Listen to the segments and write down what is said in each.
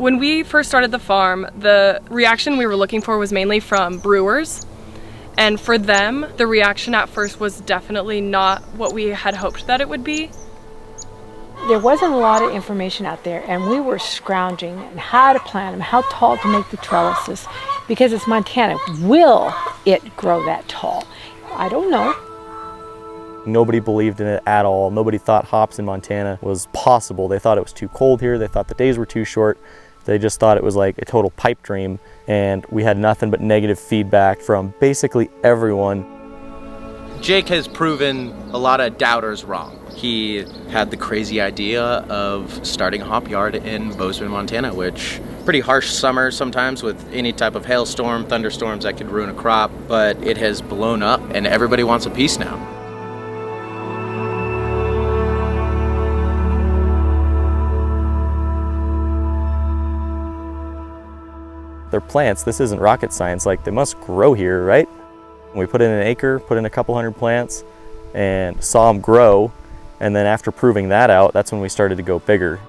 When we first started the farm, the reaction we were looking for was mainly from brewers. And for them, the reaction at first was definitely not what we had hoped that it would be. There wasn't a lot of information out there, and we were scrounging and how to plant them, how tall to make the trellises, because it's Montana. Will it grow that tall? I don't know. Nobody believed in it at all. Nobody thought hops in Montana was possible. They thought it was too cold here. They thought the days were too short. They just thought it was like a total pipe dream, and we had nothing but negative feedback from basically everyone. Jake has proven a lot of doubters wrong. He had the crazy idea of starting a hop yard in Bozeman, Montana, which pretty harsh summer sometimes with any type of hailstorm, thunderstorms that could ruin a crop, but it has blown up and everybody wants a piece now. They're plants. This isn't rocket science. Like, they must grow here, right? We put in an acre, put in a couple hundred plants, and saw them grow. And then after proving that out, that's when we started to go bigger.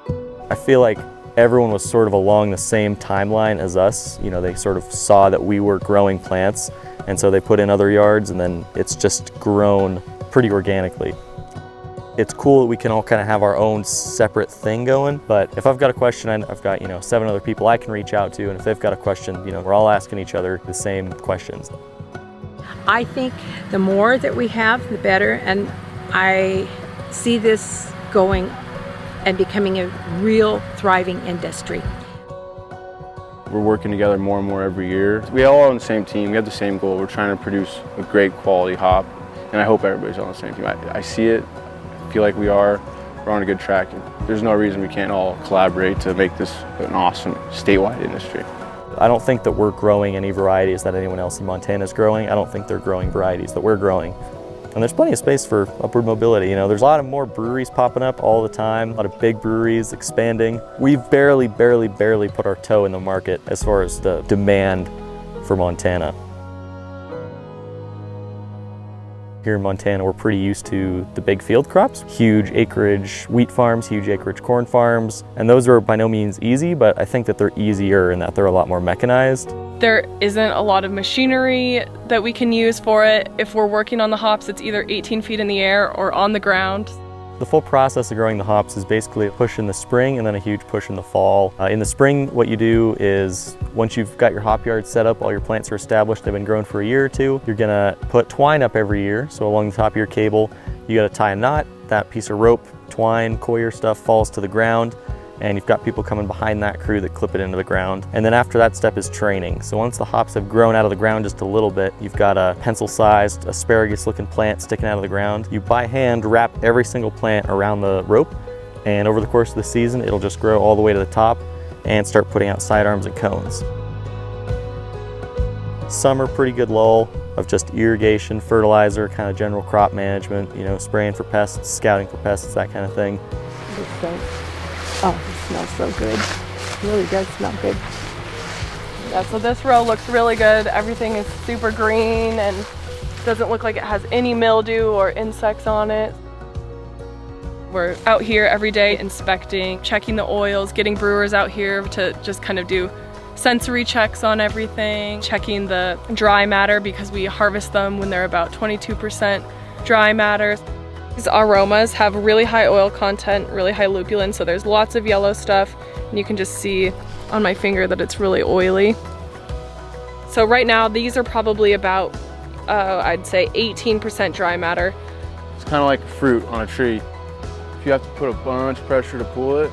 I feel like everyone was sort of along the same timeline as us. You know, they sort of saw that we were growing plants, and so they put in other yards, and then it's just grown pretty organically. It's cool that we can all kind of have our own separate thing going, but if I've got a question, I've got, 7 other people I can reach out to, and if they've got a question, we're all asking each other the same questions. I think the more that we have, the better, and I see this going and becoming a real thriving industry. We're working together more and more every year. We all are on the same team. We have the same goal. We're trying to produce a great quality hop, and I hope everybody's on the same team. I see it. I feel like we're on a good track. There's no reason we can't all collaborate to make this an awesome statewide industry. I don't think that we're growing any varieties that anyone else in Montana is growing. I don't think they're growing varieties that we're growing. And there's plenty of space for upward mobility. There's a lot of more breweries popping up all the time, a lot of big breweries expanding. We've barely put our toe in the market as far as the demand for Montana. Here in Montana, we're pretty used to the big field crops, huge acreage wheat farms, huge acreage corn farms, and those are by no means easy, but I think that they're easier in that they're a lot more mechanized. There isn't a lot of machinery that we can use for it. If we're working on the hops, it's either 18 feet in the air or on the ground. The full process of growing the hops is basically a push in the spring and then a huge push in the fall. In the spring, what you do is once you've got your hop yard set up, all your plants are established, they've been grown for a year or two, you're gonna put twine up every year. So along the top of your cable, you gotta tie a knot. That piece of rope, twine, coir stuff falls to the ground, and you've got people coming behind that crew that clip it into the ground. And then after that step is training. So once the hops have grown out of the ground just a little bit, you've got a pencil-sized asparagus-looking plant sticking out of the ground. You by hand wrap every single plant around the rope, and over the course of the season, it'll just grow all the way to the top and start putting out sidearms and cones. Summer, pretty good lull of just irrigation, fertilizer, kind of general crop management, spraying for pests, scouting for pests, that kind of thing. Oh, it smells so good. It really does smell good. Yeah, so this row looks really good. Everything is super green and doesn't look like it has any mildew or insects on it. We're out here every day inspecting, checking the oils, getting brewers out here to just kind of do sensory checks on everything, checking the dry matter because we harvest them when they're about 22% dry matter. These aromas have really high oil content, really high lupulin, so there's lots of yellow stuff, and you can just see on my finger that it's really oily. So right now, these are probably about, I'd say 18% dry matter. It's kind of like a fruit on a tree. If you have to put a bunch of pressure to pull it,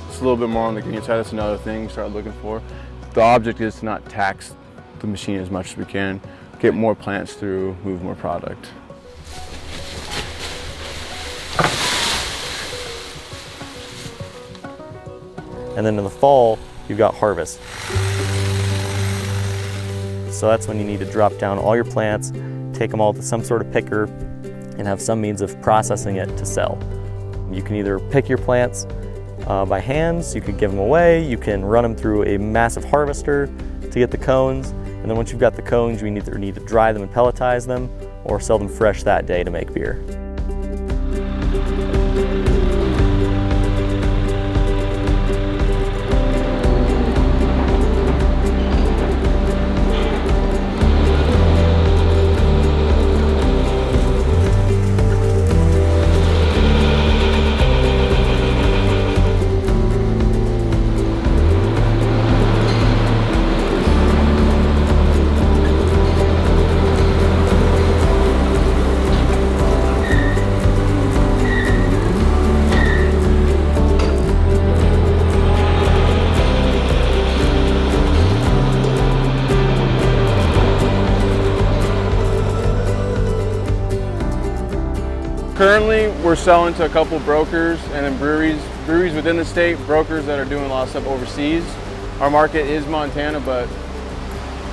it's a little bit more on the green side. That's another thing you start looking for. The object is to not tax the machine as much as we can, get more plants through, move more product. And then in the fall, you've got harvest. So that's when you need to drop down all your plants, take them all to some sort of picker, and have some means of processing it to sell. You can either pick your plants by hands, you can give them away, you can run them through a massive harvester to get the cones, and then once you've got the cones, you either need to dry them and pelletize them, or sell them fresh that day to make beer. Currently, we're selling to a couple brokers and then breweries within the state, brokers that are doing a lot of stuff overseas. Our market is Montana, but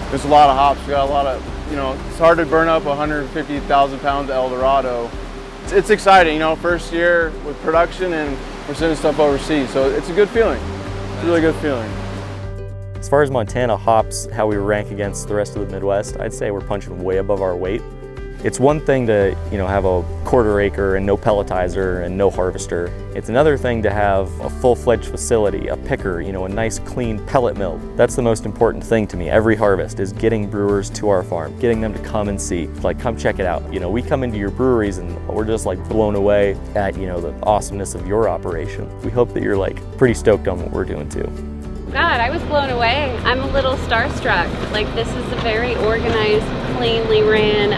there's a lot of hops. We got a lot of, it's hard to burn up 150,000 pounds of El Dorado. It's exciting, first year with production and we're sending stuff overseas. So it's a good feeling. It's a really good feeling. As far as Montana hops, how we rank against the rest of the Midwest, I'd say we're punching way above our weight. It's one thing to, have a quarter acre and no pelletizer and no harvester. It's another thing to have a full-fledged facility, a picker, a nice clean pellet mill. That's the most important thing to me every harvest is getting brewers to our farm, getting them to come and see, like come check it out. We come into your breweries and we're just like blown away at, the awesomeness of your operation. We hope that you're like pretty stoked on what we're doing too. God, I was blown away. I'm a little starstruck. Like, this is a very organized, cleanly ran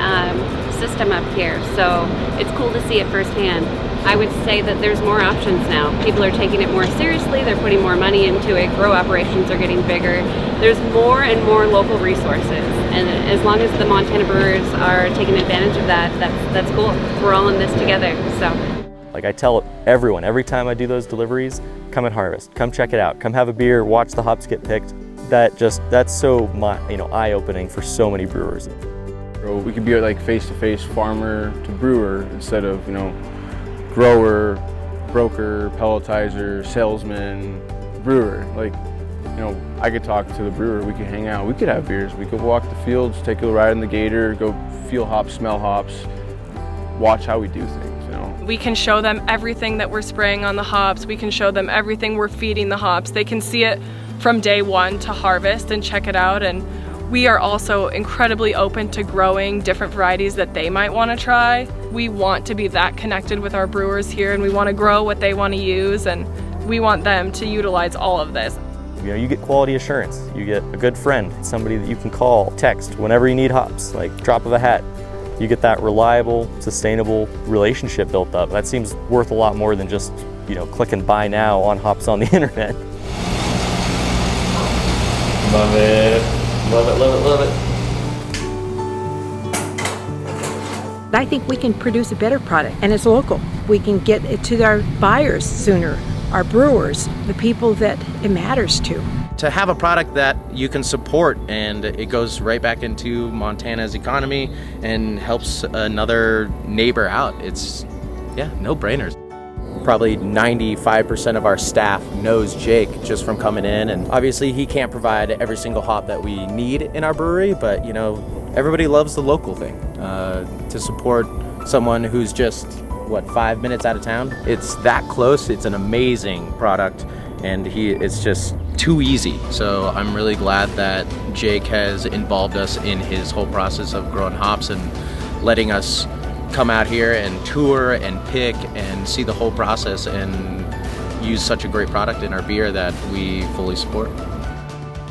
system up here, so it's cool to see it firsthand. I would say that there's more options now. People are taking it more seriously, they're putting more money into it, grow operations are getting bigger. There's more and more local resources, and as long as the Montana brewers are taking advantage of that, that's cool. We're all in this together, so. Like I tell everyone, every time I do those deliveries, come and harvest, come check it out, come have a beer, watch the hops get picked. That's so eye-opening for so many brewers. We could be like face-to-face farmer to brewer instead of, grower, broker, pelletizer, salesman, brewer. Like, I could talk to the brewer, we could hang out, we could have beers, we could walk the fields, take a ride in the gator, go feel hops, smell hops, watch how we do things. We can show them everything that we're spraying on the hops. We can show them everything we're feeding the hops. They can see it from day one to harvest and check it out. And we are also incredibly open to growing different varieties that they might want to try. We want to be that connected with our brewers here, and we want to grow what they want to use, and we want them to utilize all of this. You get quality assurance. You get a good friend, somebody that you can call, text whenever you need hops, like drop of a hat. You get that reliable, sustainable relationship built up. That seems worth a lot more than just, click and buy now on hops on the internet. Love it. Love it, love it, love it. I think we can produce a better product, and it's local. We can get it to our buyers sooner, our brewers, the people that it matters to. To have a product that you can support and it goes right back into Montana's economy and helps another neighbor out, it's, no-brainers. Probably 95% of our staff knows Jake just from coming in, and obviously he can't provide every single hop that we need in our brewery, but everybody loves the local thing. To support someone who's just, 5 minutes out of town? It's that close, it's an amazing product, and it's just too easy. So I'm really glad that Jake has involved us in his whole process of growing hops and letting us come out here and tour and pick and see the whole process and use such a great product in our beer that we fully support.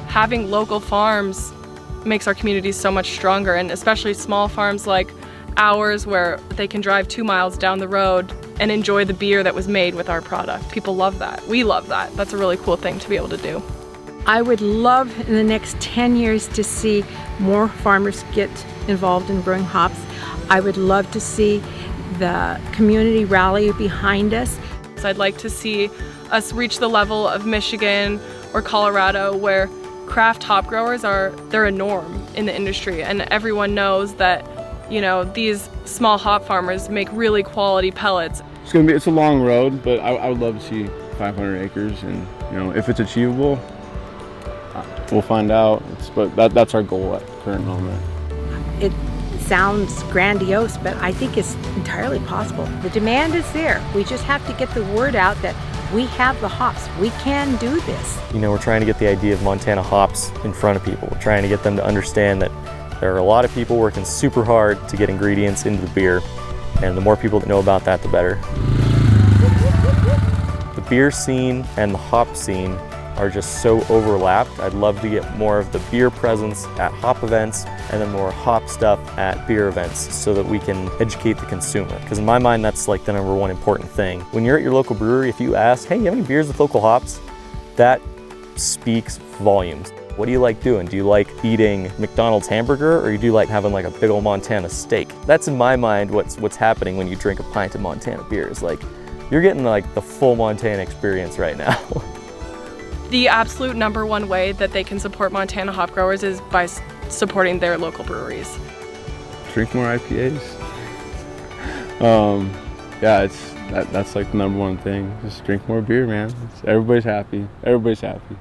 Having local farms makes our communities so much stronger, and especially small farms like ours where they can drive 2 miles down the road and enjoy the beer that was made with our product. People love that. We love that. That's a really cool thing to be able to do. I would love in the next 10 years to see more farmers get involved in growing hops. I would love to see the community rally behind us. So I'd like to see us reach the level of Michigan or Colorado where craft hop growers they're a norm in the industry, and everyone knows that these small hop farmers make really quality pellets. It's a long road, but I would love to see 500 acres, and if it's achievable, we'll find out. But that's our goal at the current moment. It sounds grandiose, but I think it's entirely possible. The demand is there. We just have to get the word out that we have the hops. We can do this. We're trying to get the idea of Montana hops in front of people. We're trying to get them to understand that there are a lot of people working super hard to get ingredients into the beer, and the more people that know about that, the better. The beer scene and the hop scene are just so overlapped. I'd love to get more of the beer presence at hop events and then more hop stuff at beer events so that we can educate the consumer. Because in my mind, that's like the #1 important thing. When you're at your local brewery, if you ask, hey, you have any beers with local hops? That speaks volumes. What do you like doing? Do you like eating McDonald's hamburger, or do you like having like a big old Montana steak? That's in my mind what's happening when you drink a pint of Montana beer. Is like you're getting like the full Montana experience right now. The absolute #1 way that they can support Montana hop growers is by supporting their local breweries. Drink more IPAs. Yeah, that's like the #1 thing. Just drink more beer, man. Everybody's happy. Everybody's happy.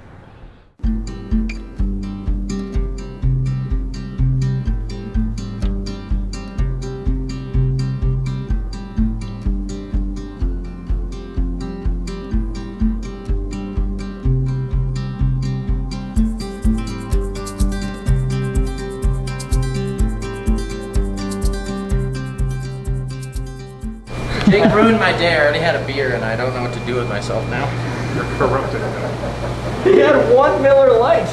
Jake ruined my day. I already had a beer and I don't know what to do with myself now. You're corrupted. He had 1 Miller Lite.